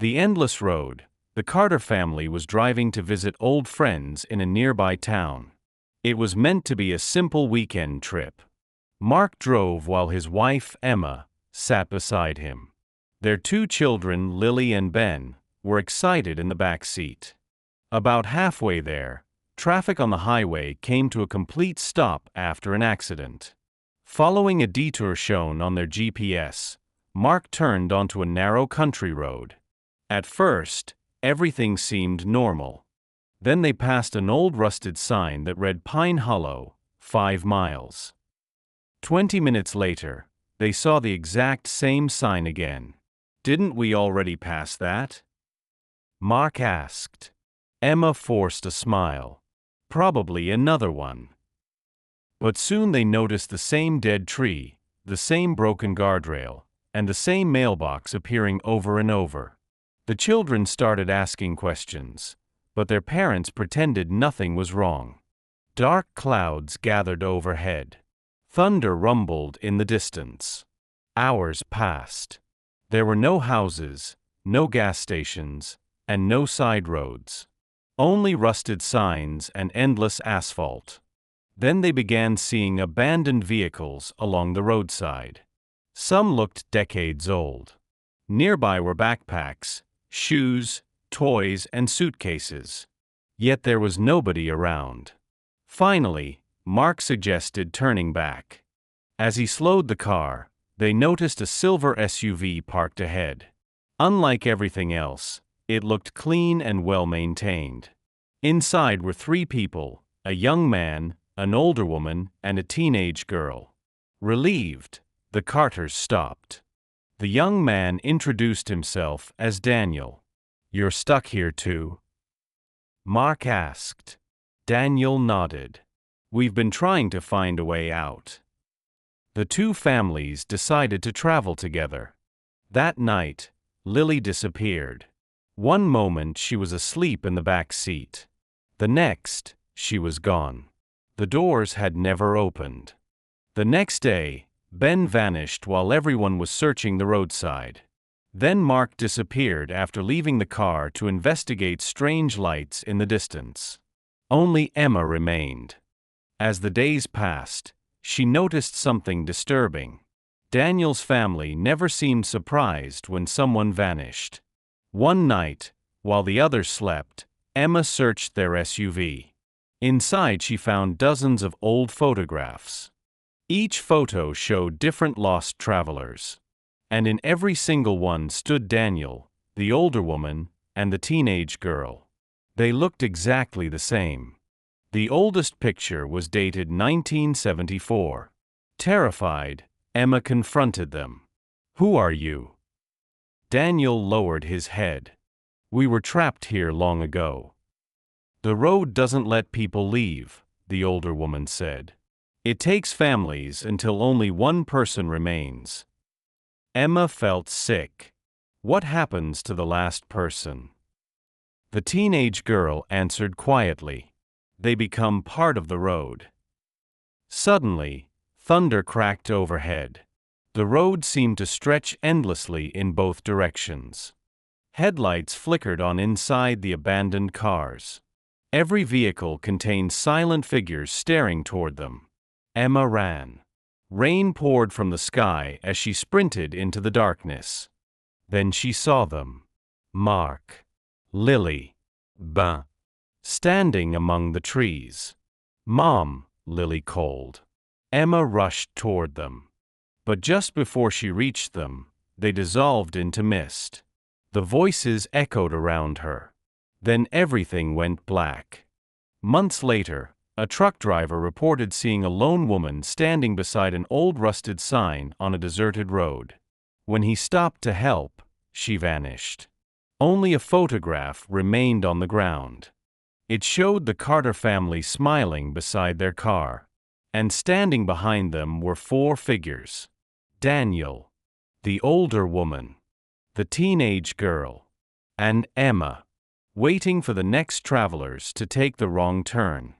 The endless road. The Carter family was driving to visit old friends in a nearby town. It was meant to be a simple weekend trip. Mark drove while his wife, Emma, sat beside him. Their two children, Lily and Ben, were excited in the back seat. About halfway there, traffic on the highway came to a complete stop after an accident. Following a detour shown on their GPS, Mark turned onto a narrow country road. At first, everything seemed normal. Then they passed an old rusted sign that read Pine Hollow, 5 miles. 20 minutes later, they saw the exact same sign again. "Didn't we already pass that?" Mark asked. Emma forced a smile. "Probably another one." But soon they noticed the same dead tree, the same broken guardrail, and the same mailbox appearing over and over. The children started asking questions, but their parents pretended nothing was wrong. Dark clouds gathered overhead. Thunder rumbled in the distance. Hours passed. There were no houses, no gas stations, and no side roads. Only rusted signs and endless asphalt. Then they began seeing abandoned vehicles along the roadside. Some looked decades old. Nearby were backpacks, shoes, toys, and suitcases. Yet there was nobody around. Finally, Mark suggested turning back. As he slowed the car, they noticed a silver SUV parked ahead. Unlike everything else, it looked clean and well-maintained. Inside were 3 people, a young man, an older woman, and a teenage girl. Relieved, the Carters stopped. The young man introduced himself as Daniel. "You're stuck here too?" Mark asked. Daniel nodded. "We've been trying to find a way out." The two families decided to travel together. That night, Lily disappeared. One moment she was asleep in the back seat. The next, she was gone. The doors had never opened. The next day, Ben vanished while everyone was searching the roadside. Then Mark disappeared after leaving the car to investigate strange lights in the distance. Only Emma remained. As the days passed, she noticed something disturbing. Daniel's family never seemed surprised when someone vanished. One night, while the others slept, Emma searched their SUV. Inside she found dozens of old photographs. Each photo showed different lost travelers. And in every single one stood Daniel, the older woman, and the teenage girl. They looked exactly the same. The oldest picture was dated 1974. Terrified, Emma confronted them. "Who are you?" Daniel lowered his head. "We were trapped here long ago." "The road doesn't let people leave," the older woman said. "It takes families until only one person remains." Emma felt sick. What happens to the last person? The teenage girl answered quietly. "They become part of the road." Suddenly, thunder cracked overhead. The road seemed to stretch endlessly in both directions. Headlights flickered on inside the abandoned cars. Every vehicle contained silent figures staring toward them. Emma ran. Rain poured from the sky as she sprinted into the darkness. Then she saw them. Mark, Lily, Ben, standing among the trees. "Mom," Lily called. Emma rushed toward them. But just before she reached them, they dissolved into mist. The voices echoed around her. Then everything went black. Months later, a truck driver reported seeing a lone woman standing beside an old rusted sign on a deserted road. When he stopped to help, she vanished. Only a photograph remained on the ground. It showed the Carter family smiling beside their car. And standing behind them were 4 figures. Daniel, the older woman, the teenage girl, and Emma, waiting for the next travelers to take the wrong turn.